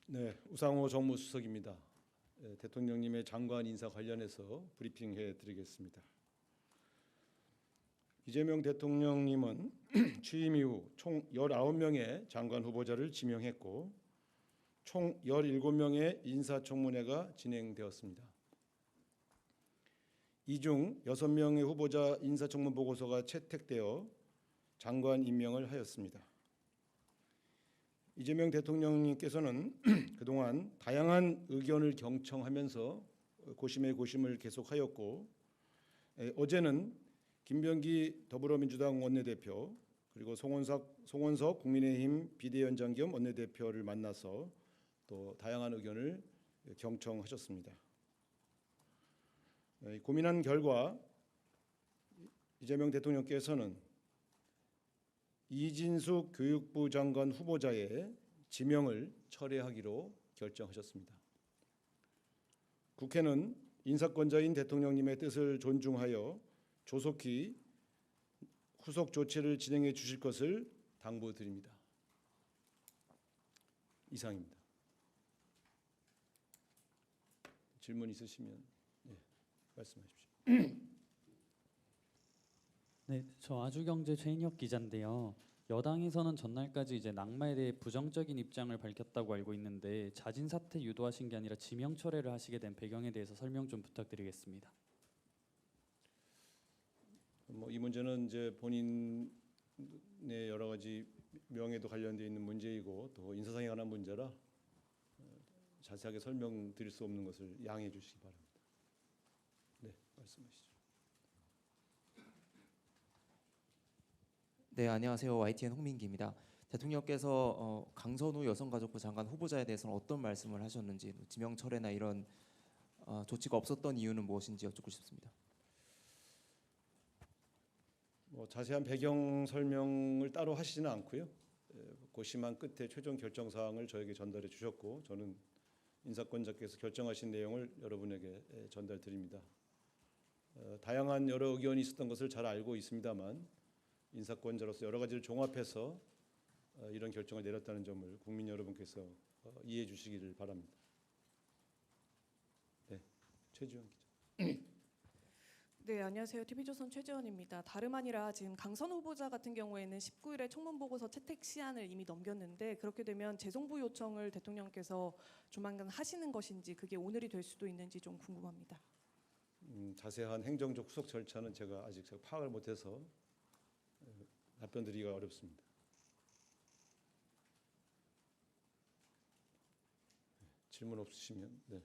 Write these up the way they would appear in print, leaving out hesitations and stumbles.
네, 우상호 정무수석입니다. 대통령님의 장관 인사 관련해서 브리핑해 드리겠습니다. 이재명 대통령님은 취임 이후 총 19명의 장관 후보자를 지명했고 총 17명의 인사청문회가 진행되었습니다. 이 중 6명의 후보자 인사청문 보고서가 채택되어 장관 임명을 하였습니다. 이재명 대통령님께서는 그동안 다양한 의견을 경청하면서 고심의 고심을 계속하였고 어제는 김병기 더불어민주당 원내대표 그리고 송원석 국민의힘 비대위원장 겸 원내대표를 만나서 또 다양한 의견을 경청하셨습니다. 고민한 결과 이재명 대통령께서는 이진숙 교육부 장관 후보자의 지명을 철회하기로 결정하셨습니다. 국회는 인사권자인 대통령님의 뜻을 존중하여 조속히 후속 조치를 진행해 주실 것을 당부드립니다. 이상입니다. 질문 있으시면 말씀하십시오. 네, 저 아주경제 최인혁 기자인데요. 여당에서는 전날까지 이제 낙마에 대해 부정적인 입장을 밝혔다고 알고 있는데 자진 사퇴 유도하신 게 아니라 지명 철회를 하시게 된 배경에 대해서 설명 좀 부탁드리겠습니다. 이 문제는 이제 본인의 여러 가지 명예도 관련되어 있는 문제이고 또 인사상에 관한 문제라 자세하게 설명드릴 수 없는 것을 양해해 주시기 바랍니다. 네, 말씀하시죠. 네, 안녕하세요. YTN 홍민기입니다. 대통령께서 강선우 여성가족부 장관 후보자에 대해서는 어떤 말씀을 하셨는지, 지명 철회나 이런 조치가 없었던 이유는 무엇인지 여쭙고 싶습니다. 자세한 배경 설명을 따로 하시지는 않고요. 고심한 끝에 최종 결정 사항을 저에게 전달해 주셨고 저는 인사권자께서 결정하신 내용을 여러분에게 전달드립니다. 다양한 여러 의견이 있었던 것을 잘 알고 있습니다만 인사권자로서 여러 가지를 종합해서 이런 결정을 내렸다는 점을 국민 여러분께서 이해해 주시기를 바랍니다. 네, 최지원 기자. 네, 안녕하세요. TV조선 최지원입니다. 다름 아니라 지금 강선우 후보자 같은 경우에는 19일에 청문보고서 채택 시한을 이미 넘겼는데 그렇게 되면 재송부 요청을 대통령께서 조만간 하시는 것인지 그게 오늘이 될 수도 있는지 좀 궁금합니다. 자세한 행정적 후속 절차는 제가 아직 파악을 못해서 답변드리기가 어렵습니다. 질문 없으시면 네.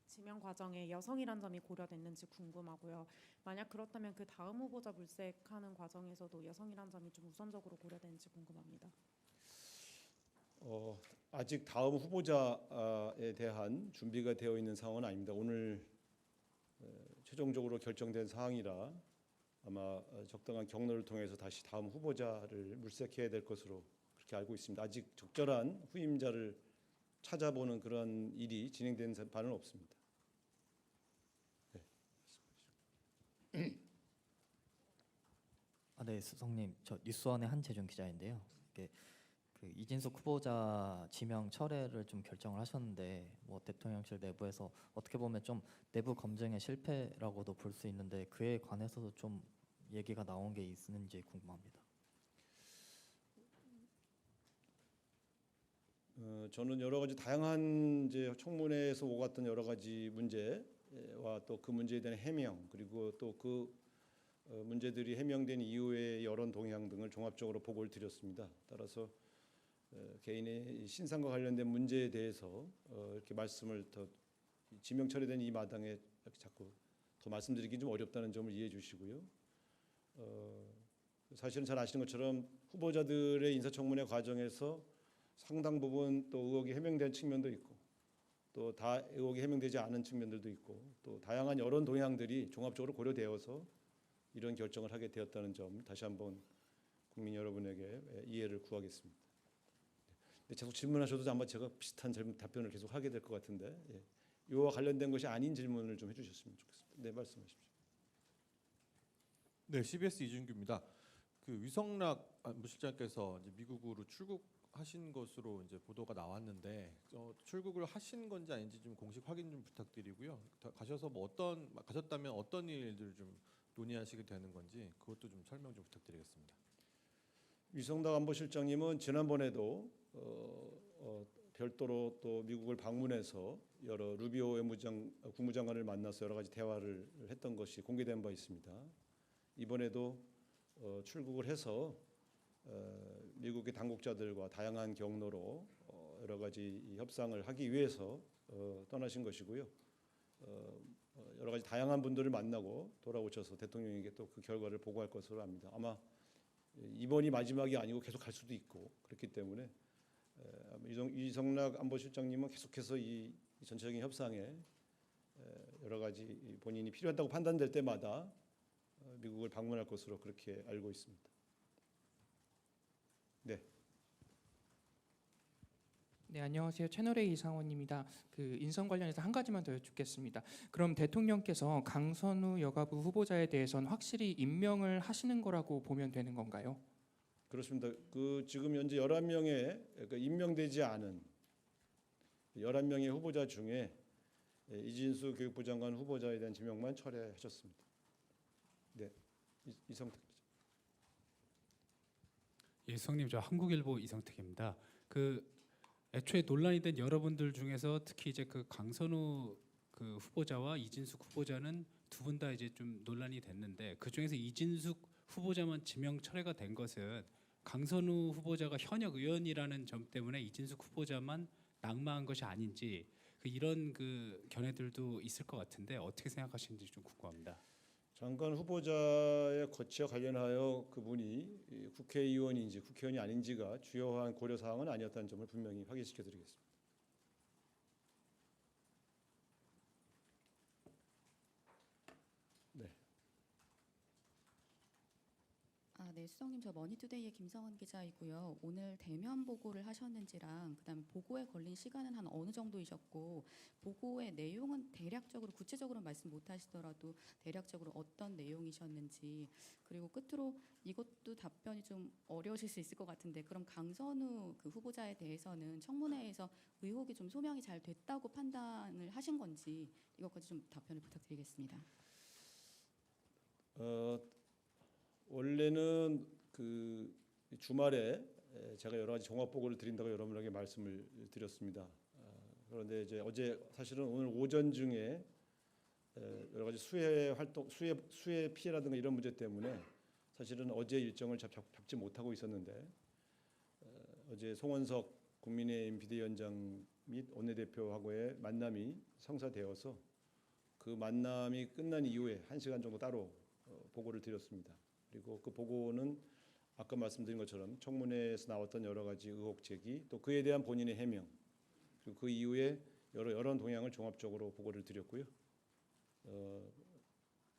지명 과정에 여성이란 점이 고려됐는지 궁금하고요. 만약 그렇다면 그 다음 후보자 물색하는 과정에서도 여성이란 점이 좀 우선적으로 고려되는지 궁금합니다. 아직 다음 후보자에 대한 준비가 되어 있는 상황은 아닙니다. 오늘 최종적으로 결정된 사항이라 아마 적당한 경로를 통해서 다시 다음 후보자를 물색해야 될 것으로 그렇게 알고 있습니다. 아직 적절한 후임자를 찾아보는 그런 일이 진행된 바는 없습니다. 네. 네, 수석님, 저 뉴스원의 한재준 기자인데요. 이게 그 이진숙 후보자 지명 철회를 좀 결정을 하셨는데 대통령실 내부에서 어떻게 보면 좀 내부 검증의 실패라고도 볼 수 있는데 그에 관해서도 좀 얘기가 나온 게 있는지 궁금합니다. 저는 여러 가지 다양한 이제 청문회에서 오갔던 여러 가지 문제와 또 그 문제에 대한 해명 그리고 또 그 문제들이 해명된 이후의 여론 동향 등을 종합적으로 보고를 드렸습니다. 따라서 개인의 신상과 관련된 문제에 대해서 이렇게 말씀을 더 지명 처리된 이 마당에 자꾸 더 말씀드리기 좀 어렵다는 점을 이해해 주시고요. 사실은 잘 아시는 것처럼 후보자들의 인사청문회 과정에서 상당 부분 또 의혹이 해명된 측면도 있고 또 다 의혹이 해명되지 않은 측면들도 있고 또 다양한 여론 동향들이 종합적으로 고려되어서 이런 결정을 하게 되었다는 점 다시 한번 국민 여러분에게 이해를 구하겠습니다. 자꾸 질문하셔도 아마 제가 비슷한 답변을 계속 하게 될 것 같은데 이와 관련된 것이 아닌 질문을 좀 해주셨으면 좋겠습니다. 네, 말씀하십시오. 네, CBS 이준규입니다. 그 위성락 안보실장께서 이제 미국으로 출국하신 것으로 이제 보도가 나왔는데 출국을 하신 건지 아닌지 좀 공식 확인 좀 부탁드리고요. 가셔서 뭐 가셨다면 어떤 일들 좀 논의하시게 되는 건지 그것도 좀 설명 좀 부탁드리겠습니다. 위성락 안보실장님은 지난번에도 별도로 또 미국을 방문해서 여러 루비오 국무장관을 만나서 여러 가지 대화를 했던 것이 공개된 바 있습니다. 이번에도 출국을 해서 미국의 당국자들과 다양한 경로로 여러 가지 협상을 하기 위해서 떠나신 것이고요. 여러 가지 다양한 분들을 만나고 돌아오셔서 대통령에게 또 그 결과를 보고할 것으로 압니다. 아마 이번이 마지막이 아니고 계속 갈 수도 있고 그렇기 때문에 위성락 안보실장님은 계속해서 이 전체적인 협상에 여러 가지 본인이 필요하다고 판단될 때마다 미국을 방문할 것으로 그렇게 알고 있습니다. 네. 네, 안녕하세요. 채널A 이상원입니다. 그 인선 관련해서 한 가지만 더 여쭙겠습니다. 그럼 대통령께서 강선우 여가부 후보자에 대해서는 확실히 임명을 하시는 거라고 보면 되는 건가요? 그렇습니다. 그 지금 현재 11명의 임명되지 않은 11명의 후보자 중에 이진수 교육부 장관 후보자에 대한 지명만 철회하셨습니다. 네, 이성택 기자. 예, 성님, 저 한국일보 이성택입니다. 그 애초에 논란이 된 여러분들 중에서 특히 이제 그 강선우 그 후보자와 이진숙 후보자는 두 분 다 이제 좀 논란이 됐는데 그 중에서 이진숙 후보자만 지명 철회가 된 것은 강선우 후보자가 현역 의원이라는 점 때문에 이진숙 후보자만 낙마한 것이 아닌지 이런 그 견해들도 있을 것 같은데 어떻게 생각하시는지 좀 궁금합니다. 장관 후보자의 거취와 관련하여 그분이 국회의원인지 국회의원이 아닌지가 주요한 고려 사항은 아니었다는 점을 분명히 확인시켜드리겠습니다. 네. 네, 수석님, 저 머니투데이의 김성원 기자이고요. 오늘 대면 보고를 하셨는지랑 그다음에 보고에 걸린 시간은 한 어느 정도이셨고 보고의 내용은 대략적으로 구체적으로 말씀 못하시더라도 대략적으로 어떤 내용이셨는지 그리고 끝으로 이것도 답변이 좀 어려우실 수 있을 것 같은데 그럼 강선우 그 후보자에 대해서는 청문회에서 의혹이 좀 소명이 잘 됐다고 판단을 하신 건지 이것까지 좀 답변을 부탁드리겠습니다. 원래는 그 주말에 제가 여러 가지 종합 보고를 드린다고 여러분에게 말씀을 드렸습니다. 그런데 이제 어제 사실은 오늘 오전 중에 여러 가지 수해 활동, 수해 피해라든가 이런 문제 때문에 사실은 어제 일정을 잡지 못하고 있었는데 어제 송원석 국민의힘 비대위원장 및 원내대표하고의 만남이 성사되어서 그 만남이 끝난 이후에 1시간 정도 따로 보고를 드렸습니다. 그리고 그 보고는 아까 말씀드린 것처럼 청문회에서 나왔던 여러 가지 의혹 제기 또 그에 대한 본인의 해명 그리고 그 이후에 여러 여론 동향을 종합적으로 보고를 드렸고요.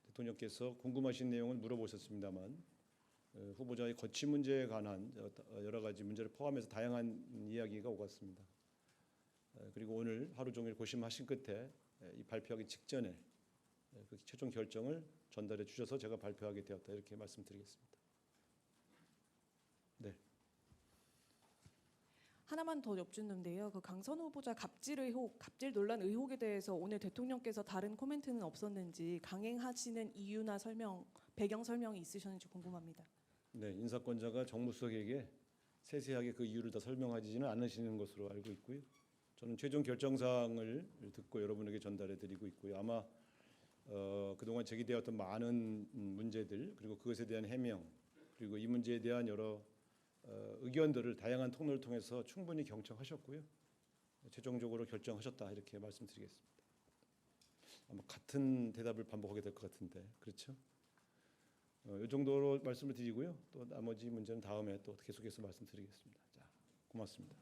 대통령께서 궁금하신 내용을 물어보셨습니다만 후보자의 거취 문제에 관한 여러 가지 문제를 포함해서 다양한 이야기가 오갔습니다. 그리고 오늘 하루 종일 고심하신 끝에 이 발표하기 직전에 그 최종 결정을 전달해 주셔서 제가 발표하게 되었다 이렇게 말씀드리겠습니다. 네. 하나만 더 여쭙는데요. 그 강선우 후보자 갑질 의혹, 갑질 논란 의혹에 대해서 오늘 대통령께서 다른 코멘트는 없었는지 강행하시는 이유나 설명, 배경 설명이 있으셨는지 궁금합니다. 네, 인사권자가 정무수석에게 세세하게 그 이유를 다 설명하지는 않으시는 것으로 알고 있고요. 저는 최종 결정 사항을 듣고 여러분에게 전달해 드리고 있고요. 아마 그동안 제기되었던 많은 문제들 그리고 그것에 대한 해명 그리고 이 문제에 대한 여러 의견들을 다양한 통로를 통해서 충분히 경청하셨고요. 최종적으로 결정하셨다 이렇게 말씀드리겠습니다. 아마 같은 대답을 반복하게 될 것 같은데 그렇죠? 이 정도로 말씀을 드리고요. 또 나머지 문제는 다음에 또 계속해서 말씀드리겠습니다. 자, 고맙습니다.